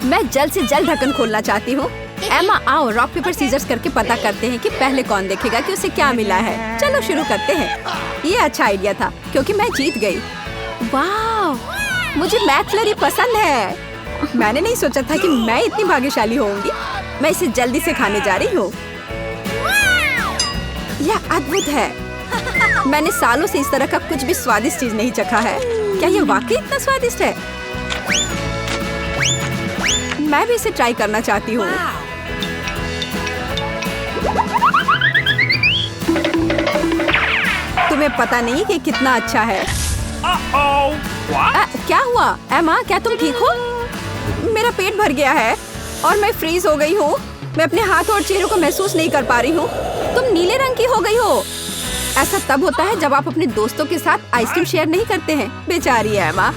मैं जल्द से जल्द ढक्कन खोलना चाहती हूँ। एमा आओ रॉक पेपर सीजर्स करके पता करते हैं कि पहले कौन देखेगा कि उसे क्या मिला है। चलो शुरू करते हैं। ये अच्छा आइडिया था क्योंकि मैं जीत गई। वाह, मुझे मैकफ्लरी पसंद है। मैंने नहीं सोचा था कि मैं इतनी भाग्यशाली होंगी। मैं इसे जल्दी से खाने जा रही हूँ। यह अद्भुत है। मैंने सालों से इस तरह का कुछ भी स्वादिष्ट चीज नहीं चखा है। क्या ये वाकई इतना स्वादिष्ट है? मैं भी इसे ट्राई करना चाहती हूँ। तुम्हें पता नहीं कि कितना अच्छा है। क्या हुआ एमा, क्या तुम ठीक हो? मेरा पेट भर गया है और मैं फ्रीज हो गई हूँ। मैं अपने हाथ और चेहरे को महसूस नहीं कर पा रही हूँ। तुम नीले रंग की हो गई हो। ऐसा तब होता है जब आप अपने दोस्तों के साथ आइसक्रीम शेयर नहीं करते हैं। बेचारी एमा।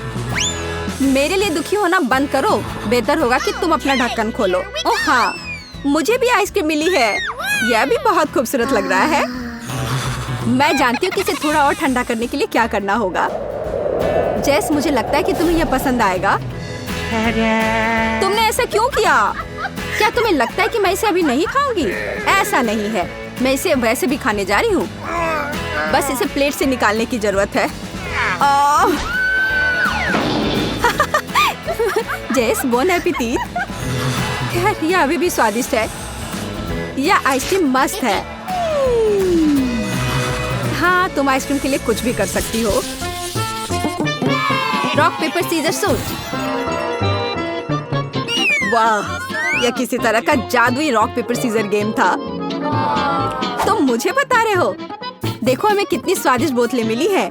मेरे लिए दुखी होना बंद करो। बेहतर होगा कि तुम अपना ढक्कन खोलो। ओह हाँ, मुझे भी आइसक्रीम मिली है। यह भी बहुत खूबसूरत लग रहा है। मैं जानती हूँ कि इसे थोड़ा और ठंडा करने के लिए क्या करना होगा। जेस, मुझे लगता है कि तुम्हें यह पसंद आएगा। तुमने ऐसा क्यों किया? क्या तुम्हें लगता है कि मैं इसे अभी नहीं खाऊंगी? ऐसा नहीं है, मैं इसे वैसे भी खाने जा रही हूँ। बस इसे प्लेट से निकालने की जरूरत है। जेस, बोन एपेटिट। खैर, यह अभी भी स्वादिष्ट है। यह आइसक्रीम मस्त है। हाँ, तुम आइसक्रीम के लिए कुछ भी कर सकती हो। Rock paper scissor shoot. वाह, यह किसी तरह का जादुई रॉक पेपर सीजर गेम था। तुम मुझे बता रहे हो? देखो हमें कितनी स्वादिष्ट बोतलें मिली है।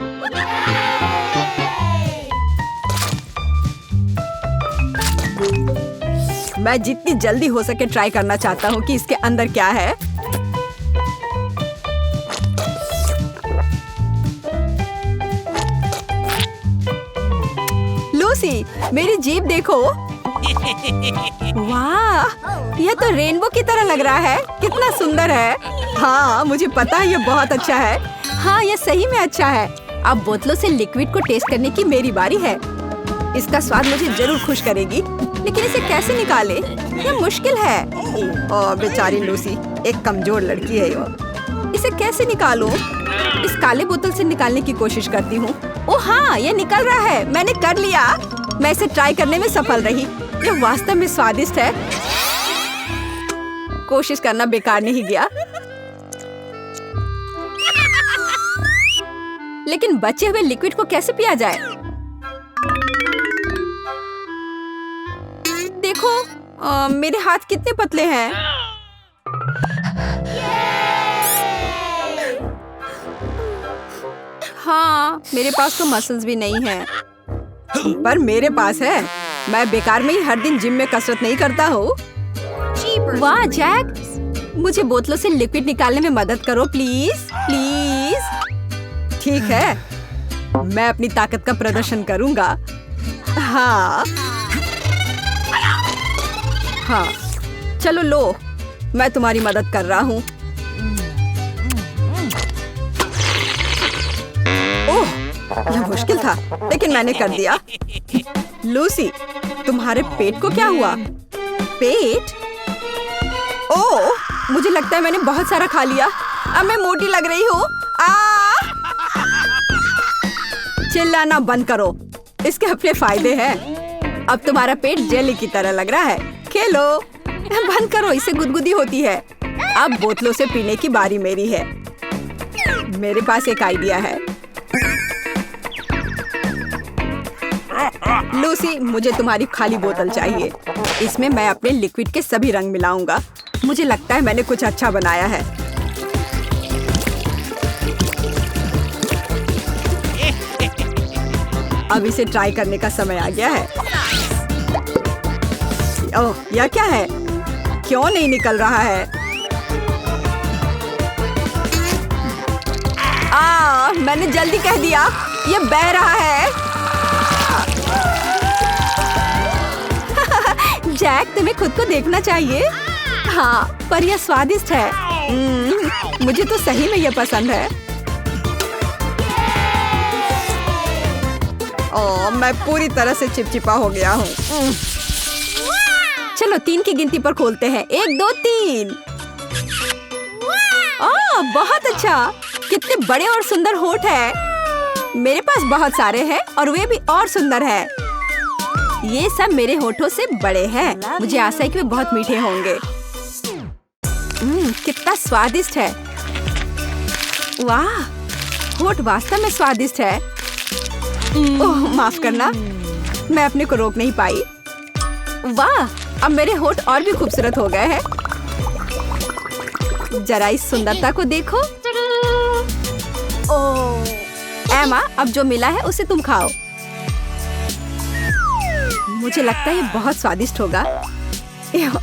मैं जितनी जल्दी हो सके ट्राई करना चाहता हूँ कि इसके अंदर क्या है। लूसी, मेरी जीभ देखो। वाह, यह तो रेनबो की तरह लग रहा है। कितना सुंदर है। हाँ, मुझे पता है यह बहुत अच्छा है। हाँ, यह सही में अच्छा है। अब बोतलों से लिक्विड को टेस्ट करने की मेरी बारी है। इसका स्वाद मुझे जरूर खुश करेगी, लेकिन इसे कैसे निकाले? यह मुश्किल है। ओह बेचारी लूसी, एक कमजोर लड़की है ये। इसे कैसे निकालूं? इस काले बोतल से निकालने की कोशिश करती हूँ। ओह हाँ, ये निकल रहा है। मैंने कर लिया। मैं इसे ट्राई करने में सफल रही। यह वास्तव में स्वादिष्ट है। कोशिश करना बेकार नहीं गया। लेकिन बचे हुए लिक्विड को कैसे पिया जाए? देखो, मेरे हाथ कितने पतले हैं। हाँ, मेरे पास तो मसल्स भी नहीं हैं, पर मेरे पास है। मैं बेकार में ही हर दिन जिम में कसरत नहीं करता हूँ। वाह जैक, मुझे बोतलों से लिक्विड निकालने में मदद करो प्लीज प्लीज। ठीक है, मैं अपनी ताकत का प्रदर्शन करूंगा। हाँ हाँ, चलो लो, मैं तुम्हारी मदद कर रहा हूँ। ओह, यह मुश्किल था, लेकिन मैंने कर दिया। लूसी, तुम्हारे पेट को क्या हुआ? पेट? ओह, मुझे लगता है मैंने बहुत सारा खा लिया। अब मैं मोटी लग रही हूँ। चिल्लाना बंद करो, इसके अपने फायदे हैं। अब तुम्हारा पेट जेली की तरह लग रहा है। खेलो। बंद करो, इससे गुदगुदी होती है। अब बोतलों से पीने की बारी मेरी है। मेरे पास एक आइडिया है। लूसी, मुझे तुम्हारी खाली बोतल चाहिए। इसमें मैं अपने लिक्विड के सभी रंग मिलाऊंगा। मुझे लगता है मैंने कुछ अच्छा बनाया है। अब इसे ट्राई करने का समय आ गया है। ओह, यह क्या है? क्यों नहीं निकल रहा है? मैंने जल्दी कह दिया। यह बह रहा है। जैक, तुम्हें खुद को देखना चाहिए। हाँ, पर यह स्वादिष्ट है। मुझे तो सही में यह पसंद है। ओह, मैं पूरी तरह से चिपचिपा हो गया हूँ। चलो 3 की गिनती पर खोलते हैं। 1 2 3। बहुत अच्छा। कितने बड़े और सुंदर होठ है। मेरे पास बहुत सारे हैं और वे भी और सुंदर है। ये सब मेरे होठों से बड़े हैं। मुझे आशा है कि वे बहुत मीठे होंगे। कितना स्वादिष्ट है। वाह, होठ वास्तव में स्वादिष्ट है। ओह माफ करना, मैं अपने को रोक नहीं पाई। वाह, अब मेरे होठ और भी खूबसूरत हो गए हैं। जरा इस सुंदरता को देखो। एमा, अब जो मिला है उसे तुम खाओ। मुझे लगता है ये बहुत स्वादिष्ट होगा।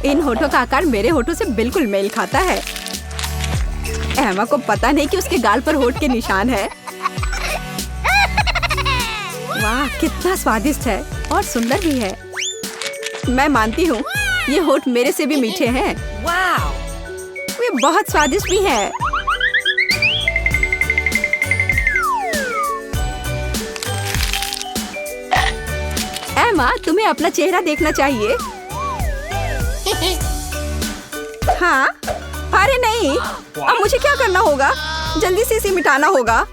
इन होठों का आकार मेरे होठों से बिल्कुल मेल खाता है। एमा को पता नहीं कि उसके गाल पर होठ के निशान है। वाह, कितना स्वादिष्ट है और सुंदर भी है। मैं मानती हूँ ये होठ मेरे से भी मीठे हैं। वाह, वे बहुत स्वादिष्ट भी हैं। एमा, तुम्हें अपना चेहरा देखना चाहिए। हाँ, अरे नहीं, अब मुझे क्या करना होगा? जल्दी से इसे मिटाना होगा।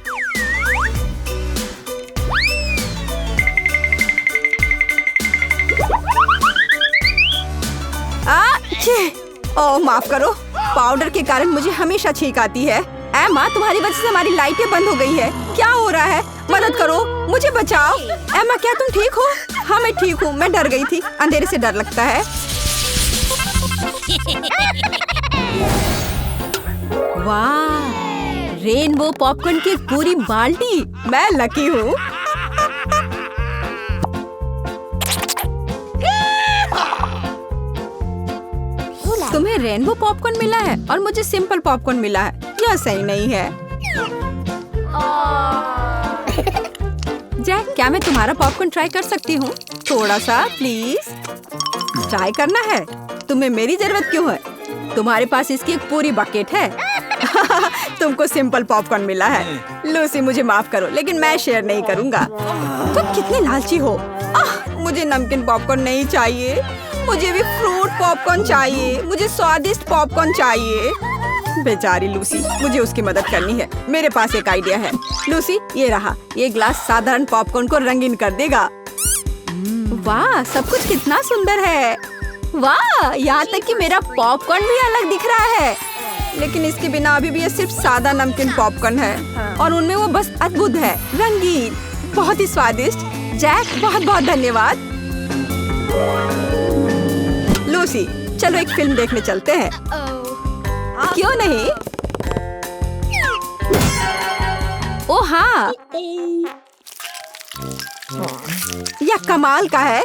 ओह माफ करो, पाउडर के कारण मुझे हमेशा छींक आती है। एमा, तुम्हारी वजह से हमारी लाइटें बंद हो गई है। क्या हो रहा है? मदद करो, मुझे बचाओ। एमा, क्या तुम ठीक हो? हाँ मैं ठीक हूँ। मैं डर गई थी। अंधेरे से डर लगता है। वाह, रेनबो पॉपकॉर्न की पूरी बाल्टी। मैं लकी हूँ। तुम्हें रेनबो पॉपकॉर्न मिला है और मुझे सिंपल पॉपकॉर्न मिला है। यह सही नहीं है। जैक, क्या मैं तुम्हारा पॉपकॉर्न ट्राई कर सकती हूँ? थोड़ा सा प्लीज। ट्राई करना है? तुम्हें मेरी जरूरत क्यों है? तुम्हारे पास इसकी एक पूरी बकेट है। तुमको सिंपल पॉपकॉर्न मिला है। लूसी, मुझे माफ करो, लेकिन मैं शेयर नहीं करूँगा। तुम कितने लालची हो। मुझे नमकीन पॉपकॉर्न नहीं चाहिए। मुझे भी फ्रूट पॉपकॉर्न चाहिए। मुझे स्वादिष्ट पॉपकॉर्न चाहिए। बेचारी लूसी, मुझे उसकी मदद करनी है। मेरे पास एक आइडिया है। लूसी, ये रहा। ये ग्लास साधारण पॉपकॉर्न को रंगीन कर देगा। वाह, सब कुछ कितना सुंदर है। वाह, यहाँ तक कि मेरा पॉपकॉर्न भी अलग दिख रहा है। लेकिन इसके बिना अभी भी ये सिर्फ सादा नमकीन पॉपकॉर्न है और उनमें वो बस अद्भुत है, रंगीन, बहुत ही स्वादिष्ट। जैक, बहुत बहुत धन्यवाद। लूसी, चलो एक फिल्म देखने चलते हैं। क्यों नहीं? ओह हाँ, यह कमाल का है।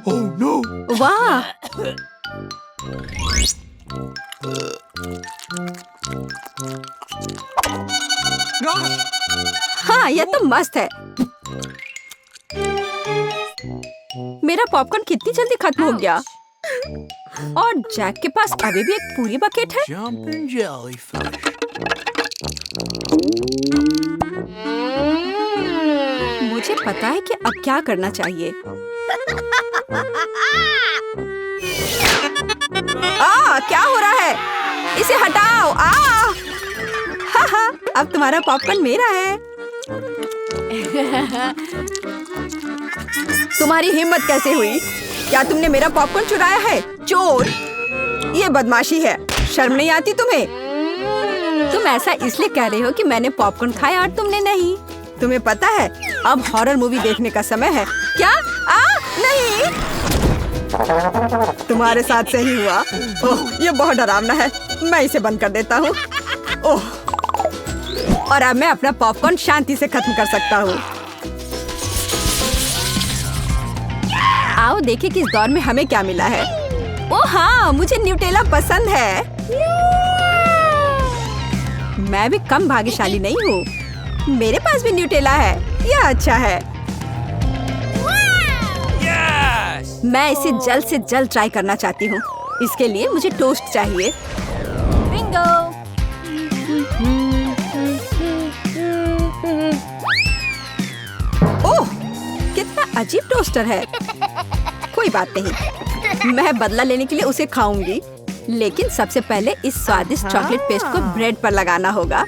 Oh no! वाह, हाँ यह तो मस्त है। मेरा पॉपकॉर्न कितनी जल्दी खत्म हो गया। और जैक के पास अभी भी एक पूरी बकेट है। Jumping jellyfish. मुझे पता है कि अब क्या करना चाहिए। क्या हो रहा है? इसे हटाओ। अब तुम्हारा पॉपकॉर्न मेरा है। तुम्हारी हिम्मत कैसे हुई? क्या तुमने मेरा पॉपकॉर्न चुराया है? चोर! ये बदमाशी है। शर्म नहीं आती तुम्हें? तुम ऐसा इसलिए कह रहे हो कि मैंने पॉपकॉर्न खाया और तुमने नहीं। तुम्हें पता है अब हॉरर मूवी देखने का समय है। क्या? नहीं, तुम्हारे साथ सही हुआ। ओह, ये बहुत डरावना है। मैं इसे बंद कर देता हूँ। ओह, और अब मैं अपना पॉपकॉर्न शांति से खत्म कर सकता हूँ। आओ देखें कि इस दौर में हमें क्या मिला है। ओह हाँ, मुझे न्यूटेला पसंद है। मैं भी कम भाग्यशाली नहीं हूँ। मेरे पास भी न्यूटेला है। यह अच्छा है। मैं इसे जल्द से जल्द ट्राई करना चाहती हूँ। इसके लिए मुझे टोस्ट चाहिए। बिंगो! ओह, कितना अजीब टोस्टर है। कोई बात नहीं, मैं बदला लेने के लिए उसे खाऊंगी। लेकिन सबसे पहले इस स्वादिष्ट चॉकलेट पेस्ट को ब्रेड पर लगाना होगा।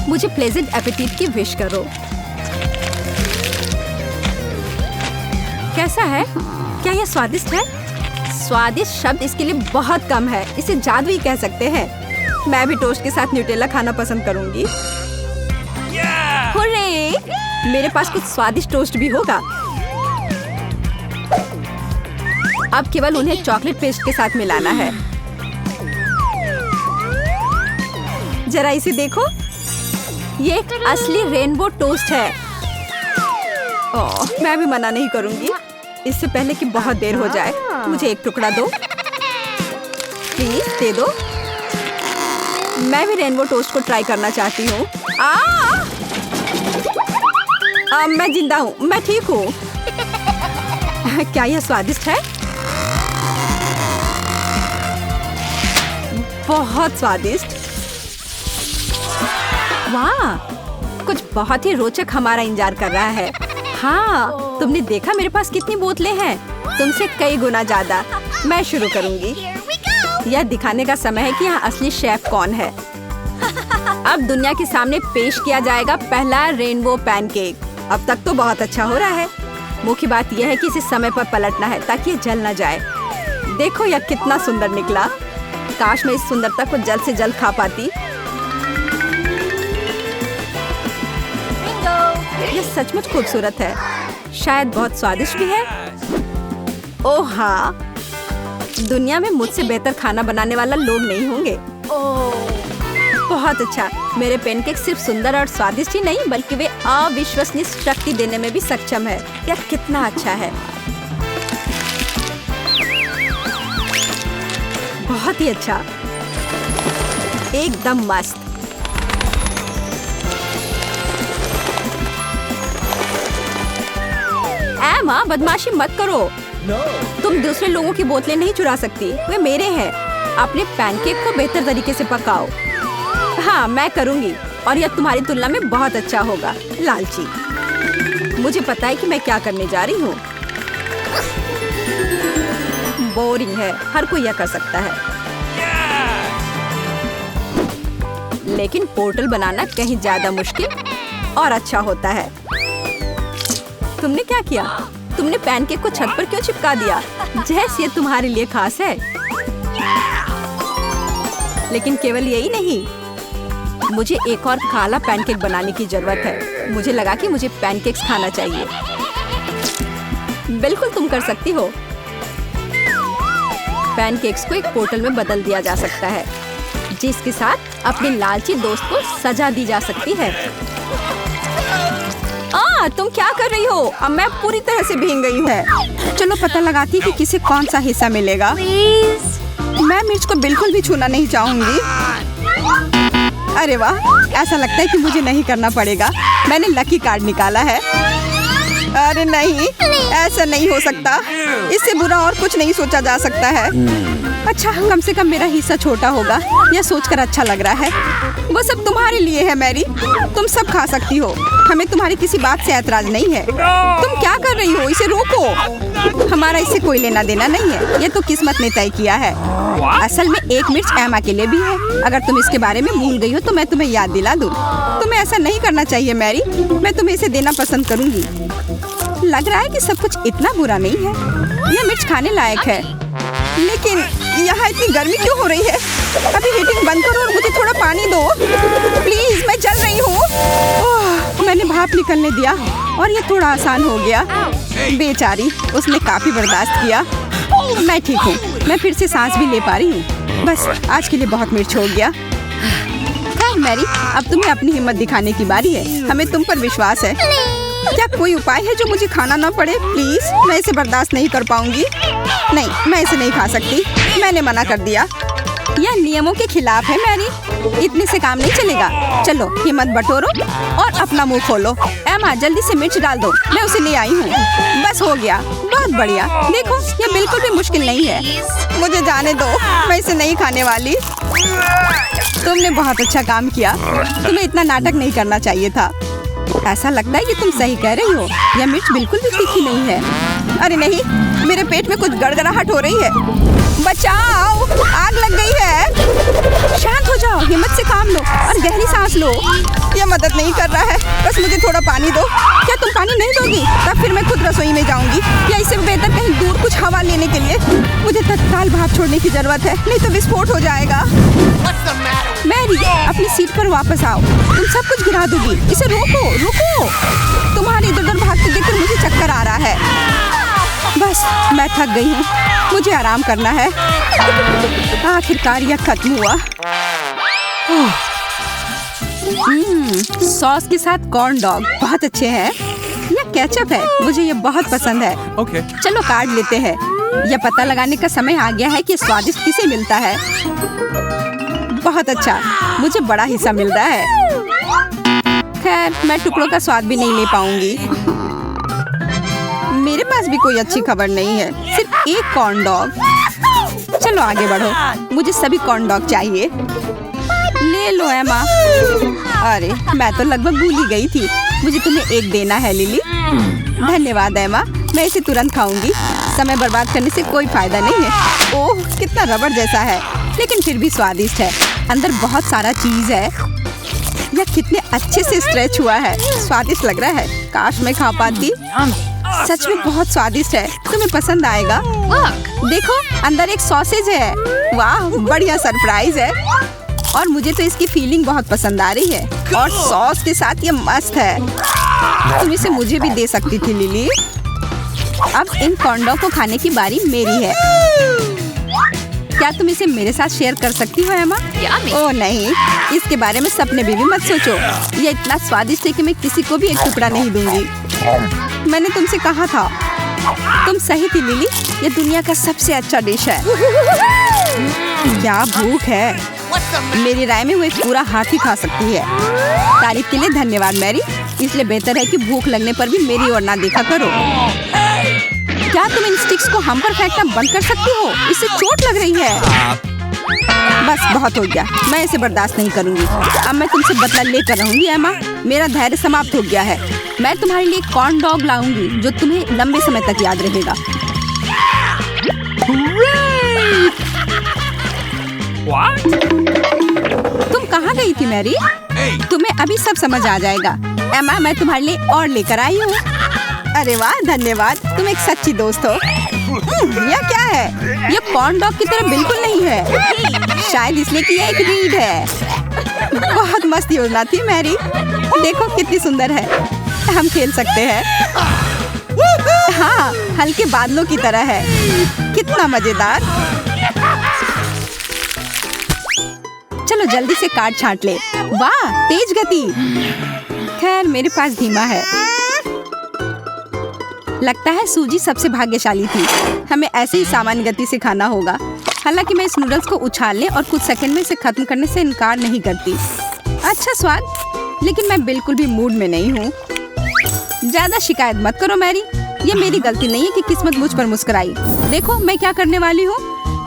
मुझे प्लेजेंट एपेटाइट की विश करो। कैसा है? क्या यह स्वादिष्ट है? स्वादिष्ट शब्द इसके लिए बहुत कम है, इसे जादुई कह सकते हैं। मैं भी टोस्ट के साथ न्यूटेला खाना पसंद करूंगी। हुर्रे! मेरे पास कुछ स्वादिष्ट टोस्ट भी होगा। अब केवल उन्हें चॉकलेट पेस्ट के साथ मिलाना है। जरा इसे देखो, ये एक असली रेनबो टोस्ट है। ओह, मैं भी मना नहीं करूंगी। इससे पहले कि बहुत देर हो जाए, मुझे एक टुकड़ा दो, प्लीज दे दो। मैं भी रेनबो टोस्ट को ट्राई करना चाहती हूँ। मैं जिंदा हूँ, मैं ठीक हूँ। क्या यह स्वादिष्ट है? बहुत स्वादिष्ट। वाह, कुछ बहुत ही रोचक हमारा इंतजार कर रहा है। हाँ, तुमने देखा मेरे पास कितनी बोतलें हैं? तुमसे कई गुना ज्यादा। मैं शुरू करूंगी। यह दिखाने का समय है कि यहाँ असली शेफ कौन है। अब दुनिया के सामने पेश किया जाएगा पहला रेनबो पैनकेक। अब तक तो बहुत अच्छा हो रहा है। मुख्य बात यह है कि इसे समय पर पलटना है ताकि ये जल न जाए। देखो यह कितना सुंदर निकला। काश मैं इस सुंदरता को जल्द से जल्द खा पाती। यह सचमुच खूबसूरत है, शायद बहुत स्वादिष्ट भी है। ओह हाँ, दुनिया में मुझसे बेहतर खाना बनाने वाला लोग नहीं होंगे। बहुत अच्छा। मेरे पैनकेक सिर्फ सुंदर और स्वादिष्ट ही नहीं, बल्कि वे अविश्वसनीय शक्ति देने में भी सक्षम है। यह कितना अच्छा है, बहुत ही अच्छा, एकदम मस्त। एमा, बदमाशी मत करो। तुम दूसरे लोगों की बोतलें नहीं चुरा सकती, वे मेरे हैं। अपने पैनकेक को बेहतर तरीके से पकाओ। हाँ, मैं करूंगी और यह तुम्हारी तुलना में बहुत अच्छा होगा। लालची, मुझे पता है कि मैं क्या करने जा रही हूँ। बोरिंग है, हर कोई यह कर सकता है। लेकिन पोर्टल बनाना कहीं ज्यादा मुश्किल और अच्छा होता है। तुमने क्या किया? तुमने पैनकेक को छत पर क्यों चिपका दिया? जैसे ये तुम्हारे लिए खास है। लेकिन केवल यही नहीं, मुझे एक और काला पैनकेक बनाने की जरूरत है। मुझे लगा कि मुझे पैनकेक्स खाना चाहिए। बिल्कुल तुम कर सकती हो। पैनकेक्स को एक पोर्टल में बदल दिया जा सकता है, जिसके साथ अपने लालची दोस्त को सजा दी जा सकती है। तुम क्या कर रही हो? अब मैं पूरी तरह से भीग गई हूँ। चलो पता लगाती कि किसे कौन सा हिस्सा मिलेगा। मैं मिर्च को बिल्कुल भी छूना नहीं चाहूंगी। अरे वाह, ऐसा लगता है कि मुझे नहीं करना पड़ेगा। मैंने लकी कार्ड निकाला है। अरे नहीं, ऐसा नहीं हो सकता। इससे बुरा और कुछ नहीं सोचा जा सकता है। अच्छा, कम से कम मेरा हिस्सा छोटा होगा। यह सोचकर अच्छा लग रहा है। वो सब तुम्हारे लिए है मैरी, तुम सब खा सकती हो। हमें तुम्हारी किसी बात से ऐतराज नहीं है। तुम क्या कर रही हो? इसे रोको। हमारा इससे कोई लेना देना नहीं है। ये तो किस्मत ने तय किया है। असल में एक मिर्च एमा के लिए भी है। अगर तुम इसके बारे में भूल गई हो तो मैं तुम्हें याद दिला दूं। तुम्हें ऐसा नहीं करना चाहिए मैरी। मैं तुम्हें इसे देना पसंद करूंगी। लग रहा है कि सब कुछ इतना बुरा नहीं है। यह मिर्च खाने लायक है। लेकिन यहाँ इतनी गर्मी क्यों हो रही है? अभी हीटिंग बंद करो और मुझे थोड़ा पानी दो प्लीज, मैं जल रही हूँ। मैंने भाप निकलने दिया और ये थोड़ा आसान हो गया। बेचारी, उसने काफी बर्दाश्त किया। मैं ठीक हूँ, मैं फिर से सांस भी ले पा रही हूँ। बस आज के लिए बहुत मिर्च हो गया। खैर मैरी, अब तुम्हें अपनी हिम्मत दिखाने की बारी है। हमें तुम पर विश्वास है। क्या कोई उपाय है जो मुझे खाना ना पड़े? प्लीज, मैं इसे बर्दाश्त नहीं कर पाऊंगी। नहीं, मैं इसे नहीं खा सकती। मैंने मना कर दिया। यह नियमों के खिलाफ है मैरी। इतने से काम नहीं चलेगा। चलो हिम्मत बटोरो और अपना मुंह खोलो। एमा, जल्दी से मिर्च डाल दो। मैं उसे ले आई हूँ। बस हो गया, बहुत बढ़िया। देखो, ये बिल्कुल भी मुश्किल नहीं है। मुझे जाने दो, मैं इसे नहीं खाने वाली। तुमने बहुत अच्छा काम किया। तुम्हें इतना नाटक नहीं करना चाहिए था। ऐसा लगता है कि तुम सही कह रही हो। यह मिर्च बिल्कुल भी तीखी नहीं है। अरे नहीं, मेरे पेट में कुछ गड़गड़ाहट हो रही है। बचाओ, आग लग गई है। शांत हो जाओ, हिम्मत से काम लो और गहरी सांस लो। यह मदद नहीं कर रहा है। बस मुझे थोड़ा पानी दो। क्या तुम पानी नहीं दोगी? तब फिर मैं खुद रसोई में जाऊंगी, या इससे बेहतर कहीं दूर कुछ हवा लेने के लिए। मुझे तत्काल भाप छोड़ने की जरूरत है, नहीं तो विस्फोट हो जाएगा। मैरी, अपनी सीट पर वापस आओ। तुम सब कुछ गिरा दोगी। इसे रोको, रुको। तुम्हारे इधर उधर भागते देखकर मुझे चक्कर आ रहा है। बस, मैं थक गई हूँ। मुझे आराम करना है। आखिरकार यह खत्म हुआ। सॉस के साथ कॉर्न डॉग बहुत अच्छे हैं। यह केचप है, मुझे ये बहुत पसंद है। Okay. चलो काट लेते हैं। यह पता लगाने का समय आ गया है कि स्वादिष्ट किसे मिलता है। बहुत अच्छा, मुझे बड़ा हिस्सा मिल रहा है। खैर, मैं टुकड़ों का स्वाद भी नहीं ले पाऊंगी। मेरे पास भी कोई अच्छी खबर नहीं है, सिर्फ एक कॉर्न डॉग। चलो आगे बढ़ो, मुझे सभी कॉर्न डॉग चाहिए। ले लो एमा। अरे, मैं तो लगभग भूल ही गई थी। मुझे तुम्हें एक देना है लिली। धन्यवाद एमा, मैं इसे तुरंत खाऊंगी। समय बर्बाद करने से कोई फायदा नहीं है। ओह, कितना रबड़ जैसा है, लेकिन फिर भी स्वादिष्ट है। अंदर बहुत सारा चीज है। यह कितने अच्छे से स्ट्रेच हुआ है। स्वादिष्ट लग रहा है। काश मैं खा पाती। सच में बहुत स्वादिष्ट है। तुम्हें पसंद आएगा। देखो, अंदर एक सॉसेज है। वाह, बढ़िया सरप्राइज है। और मुझे तो इसकी फीलिंग बहुत पसंद आ रही है। और सॉस के साथ ये मस्त है। तुम इसे मुझे भी दे सकती थी लिली। अब इन कॉर्न डॉग को खाने की बारी मेरी है। क्या तुम इसे मेरे साथ शेयर कर सकती हो एमा? ओह नहीं, इसके बारे में सपने भी मत सोचो। ये इतना स्वादिष्ट है कि मैं किसी को भी एक टुकड़ा नहीं दूंगी। मैंने तुमसे कहा था। तुम सही थी लिली, ये दुनिया का सबसे अच्छा डिश है। क्या भूख है। मेरी राय में वो एक पूरा हाथी खा सकती है। तारीफ के लिए धन्यवाद मैरी। इसलिए बेहतर है कि भूख लगने पर भी मेरी ओर ना देखा करो। क्या तुम इन स्टिक्स को हम पर फेंकना बंद कर सकती हो? इससे चोट लग रही है। बस बहुत हो गया, मैं इसे बर्दाश्त नहीं करूंगी। अब मैं तुमसे बदला लेकर रहूंगी एमा। मेरा धैर्य समाप्त हो गया है। मैं तुम्हारे लिए कॉर्न डॉग लाऊंगी जो तुम्हें लंबे समय तक याद रहेगा। तुम कहाँ गई थी मैरी? तुम्हें अभी सब समझ आ जाएगा। एमा, मैं तुम्हारे लिए और लेकर आई हूँ। अरे वाह, धन्यवाद। तुम एक सच्ची दोस्त हो। यह क्या है? यह कॉर्न डॉग की तरह बिल्कुल नहीं है। शायद इसलिए कि यह एक रीड है। बहुत मस्त योजना थी मैरी। देखो कितनी सुंदर है। हम खेल सकते हैं। हाँ, हल्के बादलों की तरह है। कितना मजेदार। चलो जल्दी से काट छांट ले। वाह, तेज गति। खैर, मेरे पास धीमा है। लगता है सूजी सबसे भाग्यशाली थी। हमें ऐसे ही सामान्य गति से खाना होगा। हालांकि मैं इस नूडल्स को उछालने और कुछ सेकंड में इसे खत्म करने से इनकार नहीं करती। अच्छा स्वाद, लेकिन मैं बिल्कुल भी मूड में नहीं हूँ। ज्यादा शिकायत मत करो मैरी। ये मेरी गलती नहीं है कि किस्मत मुझ पर मुस्कुराई। देखो मैं क्या करने वाली हूँ।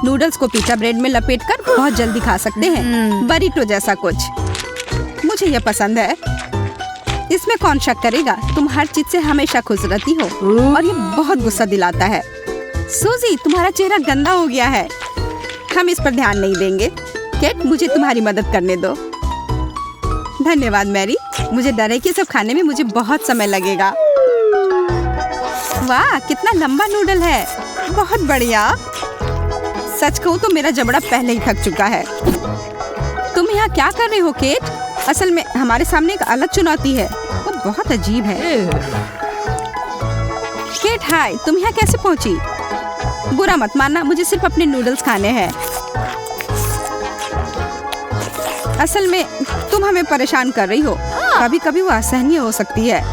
नूडल्स को पिज़्ज़ा ब्रेड में लपेटकर बहुत जल्दी खा सकते हैं। बरीटो जैसा कुछ। मुझे ये पसंद है। इसमें कौन शक करेगा? तुम हर चीज से हमेशा खुश रहती हो और ये बहुत गुस्सा दिलाता है। सूजी, तुम्हारा चेहरा गंदा हो गया है। हम इस पर ध्यान नहीं देंगे। केट, मुझे तुम्हारी मदद करने दो। धन्यवाद मैरी। मुझे डर है कि सब खाने में मुझे बहुत समय लगेगा। वाह, कितना लंबा नूडल है। बहुत बढ़िया। सच कहूँ तो मेरा जबड़ा पहले ही थक चुका है। तुम यहाँ क्या कर रहे हो केट? असल में हमारे सामने एक अलग चुनौती है। वो बहुत अजीब है। केट हाय, तुम यहाँ कैसे पहुँची? बुरा मत मानना, मुझे सिर्फ अपने नूडल्स खाने हैं। असल में तुम हमें परेशान कर रही हो। कभी कभी वो असहनीय हो सकती है।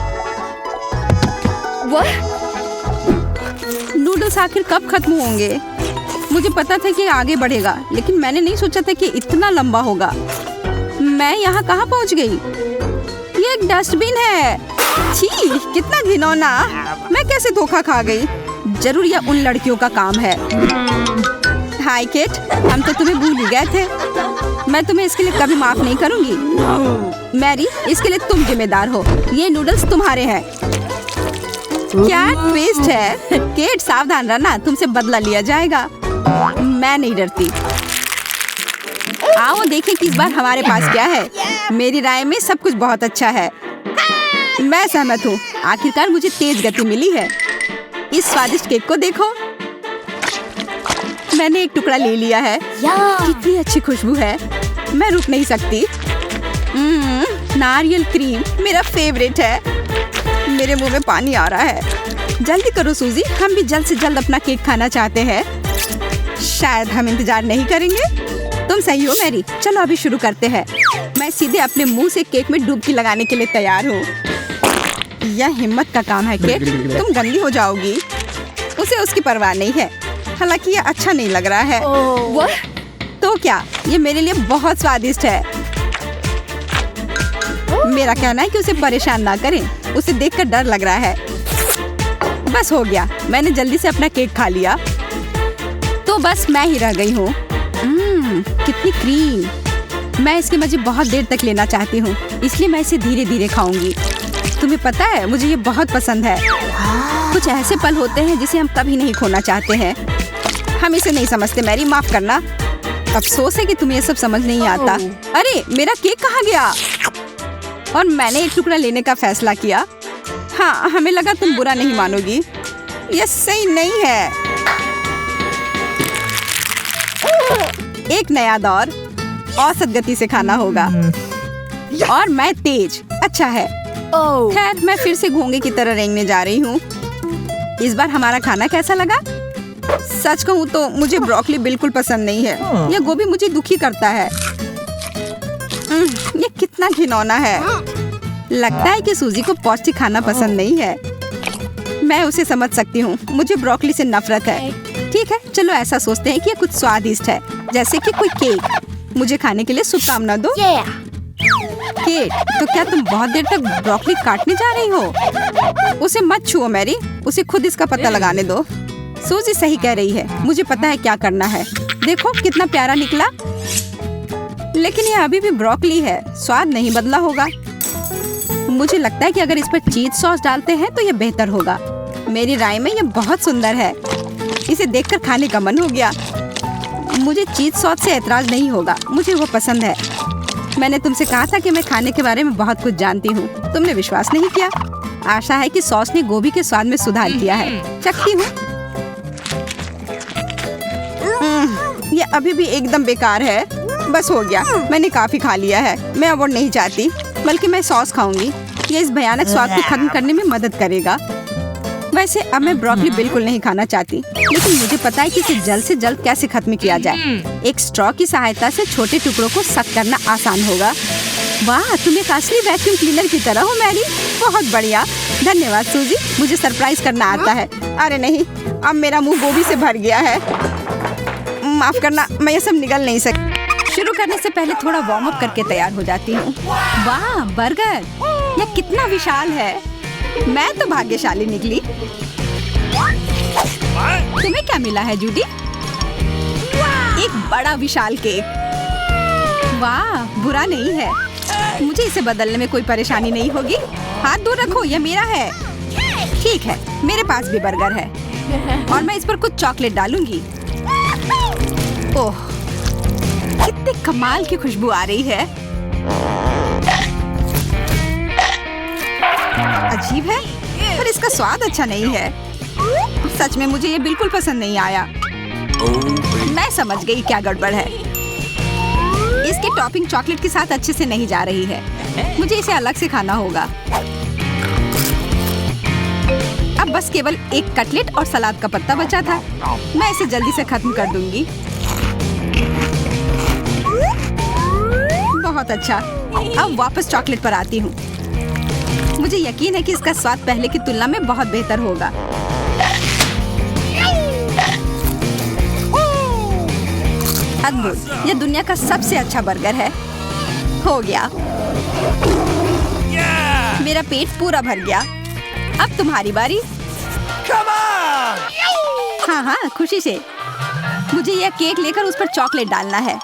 नूडल्स आखिर कब खत्म होंगे? मुझे पता था कि आगे बढ़ेगा, लेकिन मैंने नहीं सोचा था कि इतना लंबा होगा। मैं यहाँ कहाँ पहुँच गई? ये एक डस्टबिन है। छी, कितना घिनौना। मैं कैसे धोखा खा गई? जरूर यह उन लड़कियों का काम है। हाय केट, हम तो तुम्हें भूल ही गए थे। मैं तुम्हें इसके लिए कभी माफ नहीं करूंगी। मैरी, इसके लिए तुम जिम्मेदार हो। ये नूडल्स तुम्हारे हैं। क्या ट्विस्ट है। केट सावधान रहना, तुमसे बदला लिया जाएगा। मैं नहीं डरती। आओ देखें कि इस बार हमारे पास क्या है। मेरी राय में सब कुछ बहुत अच्छा है। मैं सहमत हूँ। आखिरकार मुझे तेज गति मिली है। इस स्वादिष्ट केक को देखो। मैंने एक टुकड़ा ले लिया है। कितनी अच्छी खुशबू है, मैं रुक नहीं सकती। नारियल क्रीम मेरा फेवरेट है। मेरे मुंह में पानी आ रहा है। जल्दी करो सूजी, हम भी जल्द से जल्द अपना केक खाना चाहते हैं। शायद हम इंतजार नहीं करेंगे। तुम सही हो मैरी, चलो अभी शुरू करते हैं। मैं सीधे अपने मुंह से केक में डुबकी लगाने के लिए तैयार हूँ। यह हिम्मत का काम है केट, तुम गंदी हो जाओगी। उसे उसकी परवाह नहीं है। हालांकि यह अच्छा नहीं लग रहा है। तो क्या, ये मेरे लिए बहुत स्वादिष्ट है। मेरा कहना है कि उसे परेशान ना करें, उसे देखकर डर लग रहा है। बस हो गया, मैंने जल्दी से अपना केक खा लिया। तो बस मैं ही रह गई हूँ। कितनी क्रीम। मैं इसके मजे बहुत देर तक लेना चाहती हूँ, इसलिए मैं इसे धीरे धीरे खाऊंगी। तुम्हें पता है, मुझे ये बहुत पसंद है। कुछ ऐसे पल होते हैं जिसे हम कभी नहीं खोना चाहते हैं। हम इसे नहीं समझते मैरी, माफ करना। अफसोस है कि तुम्हें ये सब समझ नहीं आता। अरे मेरा केक कहाँ गया? और मैंने एक टुकड़ा लेने का फैसला किया। हाँ, हमें लगा तुम बुरा नहीं मानोगी। यह सही नहीं है। एक नया दौर, औसत गति से खाना होगा। और मैं तेज। अच्छा है। खैर, मैं फिर से घोंगे की तरह रेंगने जा रही हूँ। इस बार हमारा खाना कैसा लगा? सच कहूँ तो मुझे ब्रोकली बिल्कुल पसंद नहीं है। यह गोभी मुझे दुखी करता है। ये कितना घिनौना है। लगता है कि सूजी को पौष्टिक खाना पसंद नहीं है। मैं उसे समझ सकती हूँ, मुझे ब्रोकली से नफरत है। ठीक है, चलो ऐसा सोचते हैं कि ये कुछ स्वादिष्ट है, जैसे कि कोई केक। मुझे खाने के लिए शुभकामना दो। केट, तो क्या तुम बहुत देर तक ब्रोकली काटने जा रही हो? उसे मत छुओ मैरी, उसे खुद इसका पता लगाने दो। सूजी सही कह रही है, मुझे पता है क्या करना है। देखो कितना प्यारा निकला। लेकिन यह अभी भी ब्रोकली है, स्वाद नहीं बदला होगा। मुझे लगता है कि अगर इस पर चीज सॉस डालते हैं तो यह बेहतर होगा। मेरी राय में यह बहुत सुंदर है। इसे देखकर खाने का मन हो गया। मुझे चीज सॉस से ऐतराज नहीं होगा, मुझे वो पसंद है। मैंने तुमसे कहा था कि मैं खाने के बारे में बहुत कुछ जानती हूँ, तुमने विश्वास नहीं किया। आशा है कि सॉस ने गोभी के स्वाद में सुधार किया है। चखती हूँ। ये अभी भी एकदम बेकार है। बस हो गया, मैंने काफी खा लिया है। मैं अब और नहीं चाहती, बल्कि मैं सॉस खाऊंगी। ये इस भयानक स्वाद को खत्म करने में मदद करेगा। वैसे अब मैं ब्रोकली बिल्कुल नहीं खाना चाहती, लेकिन मुझे पता है कि इसे जल्द से जल्द कैसे खत्म किया जाए। एक स्ट्रॉ की सहायता से छोटे टुकड़ों को सख्त करना आसान होगा। वाह, तुम एक असली वैक्यूम क्लीनर की तरह हो मैरी। बहुत बढ़िया, धन्यवाद सूजी, मुझे सरप्राइज करना आता है। अरे नहीं, अब मेरा मुंह गोभी से भर गया है। माफ करना, मैं ये सब निगल नहीं सकती। शुरू करने से पहले थोड़ा वार्म अप करके तैयार हो जाती हूँ। वाह, बर्गर, यह कितना विशाल है। मैं तो भाग्यशाली निकली। तुम्हें क्या मिला है जूडी? एक बड़ा विशाल केक। वाह, बुरा नहीं है। मुझे इसे बदलने में कोई परेशानी नहीं होगी। हाथ दूर रखो, यह मेरा है। ठीक है, मेरे पास भी बर्गर है और मैं इस पर कुछ चॉकलेट डालूंगी। ओह, कितने कमाल की खुशबू आ रही है। अजीब है, पर इसका स्वाद अच्छा नहीं है। सच में मुझे ये बिल्कुल पसंद नहीं आया। मैं समझ गई क्या गड़बड़ है। इसकी टॉपिंग चॉकलेट के साथ अच्छे से नहीं जा रही है। मुझे इसे अलग से खाना होगा। अब बस केवल एक कटलेट और सलाद का पत्ता बचा था। मैं इसे जल्दी से खत्म कर दूंगी। बहुत अच्छा। अब वापस चॉकलेट पर आती हूँ। मुझे यकीन है कि इसका स्वाद पहले की तुलना में बहुत बेहतर होगा। अद्भुत, यह दुनिया का सबसे अच्छा बर्गर है। हो गया। मेरा पेट पूरा भर गया। अब तुम्हारी बारी। हाँ हाँ, खुशी से। मुझे यह केक लेकर उस पर चॉकलेट डालना है।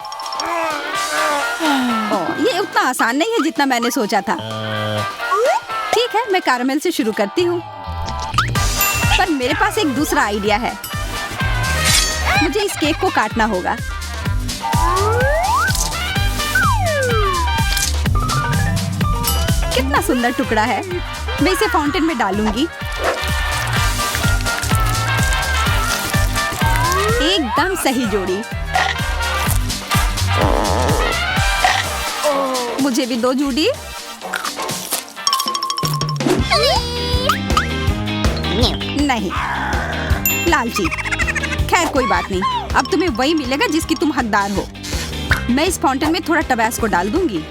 ये उतना आसान नहीं है जितना मैंने सोचा था। ठीक है, मैं कैरामेल से शुरू करती हूँ। पर मेरे पास एक दूसरा आइडिया है। मुझे इस केक को काटना होगा। कितना सुंदर टुकड़ा है। मैं इसे फाउंटेन में डालूंगी। एकदम सही जोड़ी। मुझे भी दो जूडी। नहीं, लालची। खैर कोई बात नहीं, अब तुम्हें वही मिलेगा जिसकी तुम हकदार हो। मैं इस फाउंटेन में थोड़ा टबास्को डाल दूंगी।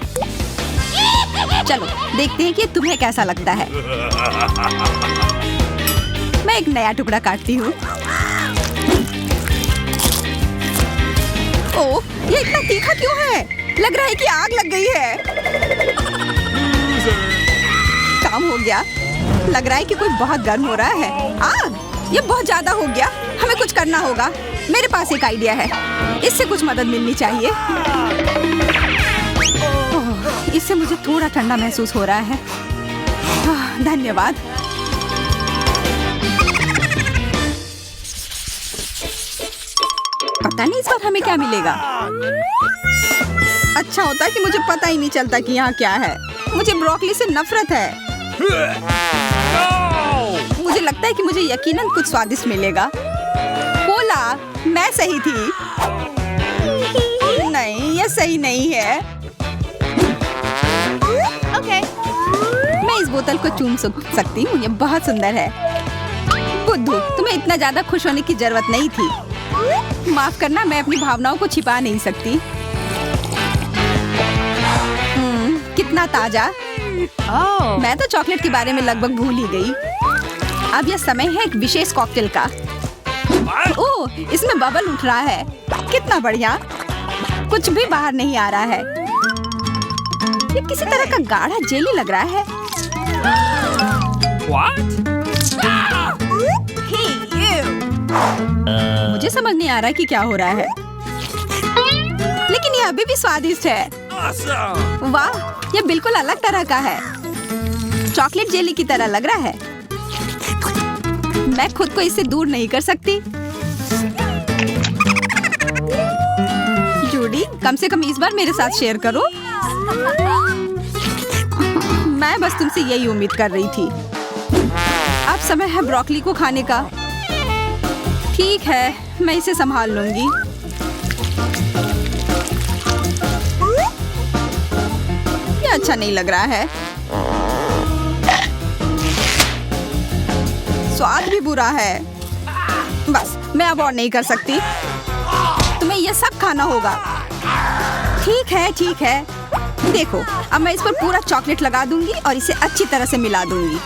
चलो देखते हैं कि तुम्हें कैसा लगता है। मैं एक नया टुकड़ा काटती हूँ। ओह, ये इतना तीखा क्यों है? लग रहा है कि आग लग गई है। काम हो गया। लग रहा है कि कोई बहुत गर्म हो रहा है। आग! ये बहुत ज्यादा हो गया। हमें कुछ करना होगा। मेरे पास एक आइडिया है। इससे कुछ मदद मिलनी चाहिए। ओह, इससे मुझे थोड़ा ठंडा महसूस हो रहा है। धन्यवाद। पता नहीं इस बार हमें क्या मिलेगा। अच्छा होता है कि मुझे पता ही नहीं चलता कि यहाँ क्या है। मुझे ब्रोकली से नफरत है। मुझे लगता है कि मुझे यकीनन कुछ स्वादिष्ट मिलेगा। कोला, मैं सही थी। नहीं, ये सही नहीं है। ओके, मैं इस बोतल को चूम सकती हूँ। ये बहुत सुंदर है। बुद्धू, तुम्हें इतना ज्यादा खुश होने की जरूरत नहीं थी। माफ करना, मैं अपनी भावनाओं को छिपा नहीं सकती। कितना ताजा। मैं तो चॉकलेट के बारे में लगभग भूल ही गई। अब यह समय है एक विशेष कॉकटेल का। ओह, इसमें बबल उठ रहा है। कितना बढ़िया। कुछ भी बाहर नहीं आ रहा है। ये किसी तरह का गाढ़ा जेली लग रहा है। मुझे समझ नहीं आ रहा कि क्या हो रहा है, लेकिन ये अभी भी स्वादिष्ट है। वाह, ये बिल्कुल अलग तरह का है। चॉकलेट जेली की तरह लग रहा है। मैं खुद को इससे दूर नहीं कर सकती। जूडी, कम से कम इस बार मेरे साथ शेयर करो। मैं बस तुमसे यही उम्मीद कर रही थी। अब समय है ब्रोकली को खाने का। ठीक है, मैं इसे संभाल लूंगी। ये अच्छा नहीं लग रहा है। स्वाद भी बुरा है। बस, मैं अब और नहीं कर सकती। तुम्हें यह सब खाना होगा। ठीक है, ठीक है। देखो, अब मैं इस पर पूरा चॉकलेट लगा दूंगी और इसे अच्छी तरह से मिला दूंगी।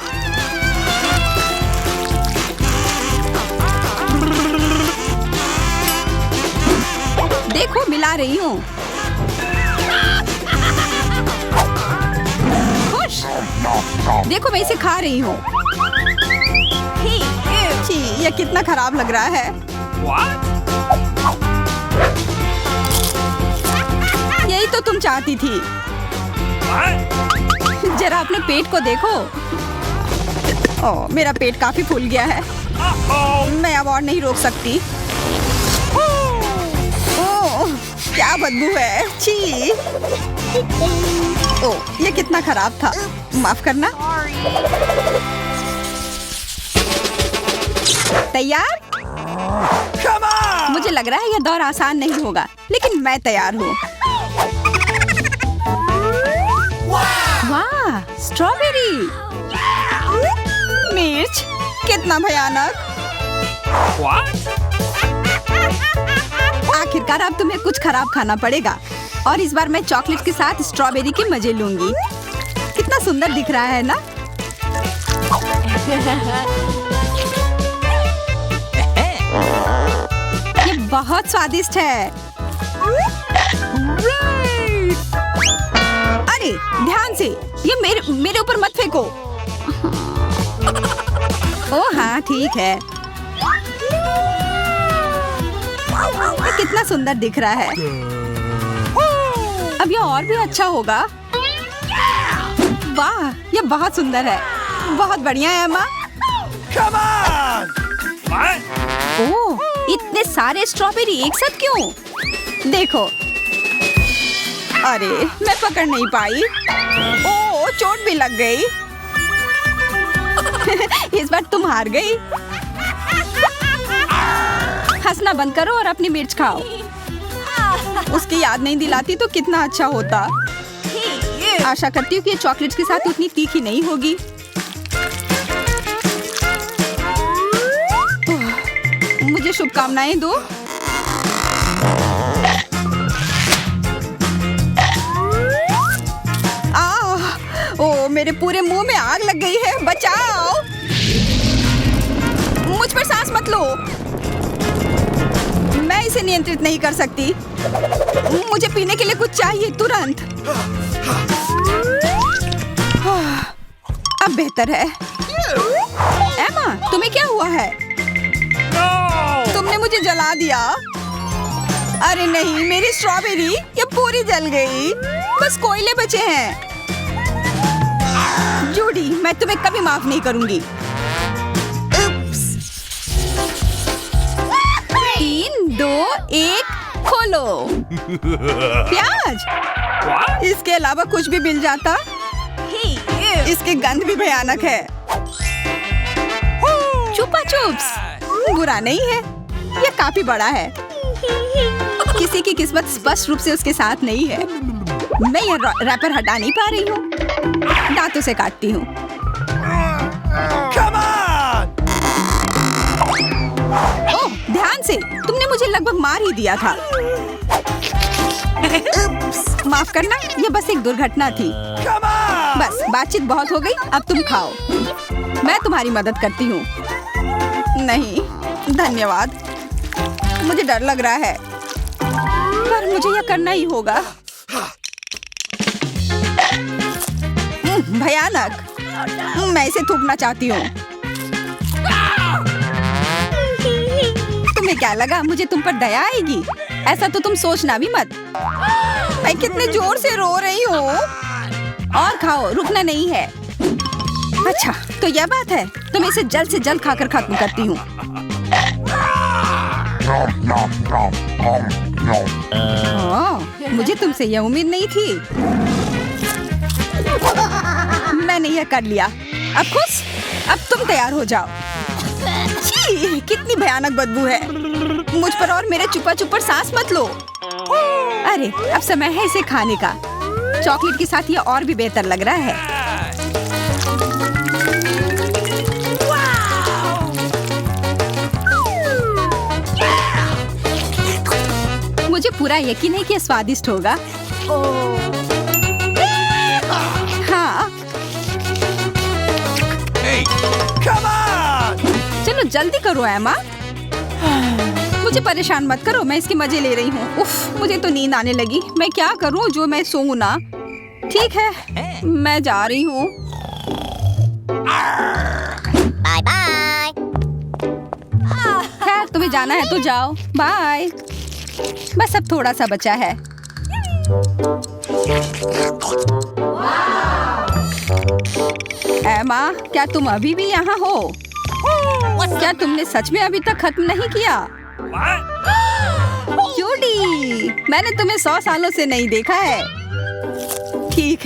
देखो, मिला रही हूँ। खुश। देखो, मैं इसे खा रही हूँ। छी, ये कितना खराब लग रहा है। यही तो तुम चाहती थी। जरा अपने पेट को देखो। ओह, मेरा पेट काफी फूल गया है। मैं अब और नहीं रोक सकती। ओह, क्या बदबू है। छी। ओह, ये कितना खराब था। माफ करना। तैयार? मुझे लग रहा है यह दौर आसान नहीं होगा, लेकिन मैं तैयार हूँ। वाह, स्ट्रॉबेरी। मिर्च, कितना भयानक। आखिरकार अब तुम्हें कुछ खराब खाना पड़ेगा, और इस बार मैं चॉकलेट के साथ स्ट्रॉबेरी के मजे लूंगी। कितना सुंदर दिख रहा है ना? ये बहुत स्वादिष्ट है। अरे ध्यान से, ये मेरे ऊपर मत फेंको। ओह हाँ, ठीक है। ये कितना सुंदर दिख रहा है। अब अब ये और भी अच्छा होगा। वाह, ये बहुत सुंदर है। बहुत बढ़िया है एमा। Come on! ओह, इतने सारे स्ट्रॉबेरी एक साथ क्यों? देखो। अरे, मैं पकड़ नहीं पाई। ओह, चोट भी लग गई। इस बार तुम हार गई। हंसना बंद करो और अपनी मिर्च खाओ। उसकी याद नहीं दिलाती तो कितना अच्छा होता। आशा करती हूँ कि ये चॉकलेट्स के साथ उतनी तीखी नहीं होगी। मुझे शुभकामनाएं दो। ओह, मेरे पूरे मुंह में आग लग गई है। बचाओ! मुझ पर सांस मत लो। मैं इसे नियंत्रित नहीं कर सकती। मुझे पीने के लिए कुछ चाहिए तुरंत। अब बेहतर है। एमा, तुम्हें क्या हुआ है? तुमने मुझे जला दिया। अरे नहीं, मेरी स्ट्रॉबेरी ये पूरी जल गई। बस कोयले बचे हैं। जूडी, मैं तुम्हें कभी माफ नहीं करूंगी। 3, 2, 1, खोलो। प्याज? इसके अलावा कुछ भी मिल जाता। इसकी गंध भी भयानक है। चुपा चुप्स बुरा नहीं है, ये काफी बड़ा है। किसी की किस्मत स्पष्ट रूप से उसके साथ नहीं है। मैं ये रैपर हटा नहीं पा रही हूँ। दांतों से काटती हूँ। Come on! ओह, ध्यान से। तुमने मुझे लगभग मार ही दिया था। माफ करना, ये बस एक दुर्घटना थी। Come on! बस, बातचीत बहुत हो गई। अब तुम खाओ। मैं तुम्हारी मदद करती हूँ। नहीं, धन्यवाद। मुझे डर लग रहा है, पर मुझे यह करना ही होगा। भयानक। मैं इसे थूकना चाहती हूँ। तुम्हें क्या लगा मुझे तुम पर दया आएगी? ऐसा तो तुम सोचना भी मत। मैं कितने जोर से रो रही हूँ। और खाओ, रुकना नहीं है। अच्छा, तो यह बात है। तुम इसे जल्द से जल्द खाकर खत्म करती हूँ। मुझे तुमसे यह उम्मीद नहीं थी। मैंने यह कर लिया। अब खुश? अब तुम तैयार हो जाओ। छी, कितनी भयानक बदबू है। मुझ पर और मेरे चुपा चुप पर सांस मत लो। अरे, अब समय है इसे खाने का। चॉकलेट के साथ यह और भी बेहतर लग रहा है। मुझे पूरा यकीन है कि यह स्वादिष्ट होगा। हाँ। Hey, come on! चलो जल्दी करो एमा। मुझे परेशान मत करो, मैं इसके मजे ले रही हूँ। उफ, मुझे तो नींद आने लगी। मैं क्या करूँ जो मैं सोऊं ना। ठीक है, मैं जा रही हूँ। Bye bye. खैर, तुम्हें जाना है तो जाओ। बाय। बस अब थोड़ा सा बचा है। एमा, क्या तुम अभी भी यहाँ हो? क्या तुमने सच में अभी तक खत्म नहीं किया? जूडी, मैंने तुम्हें 100 सालों से नहीं देखा है। ठीक है।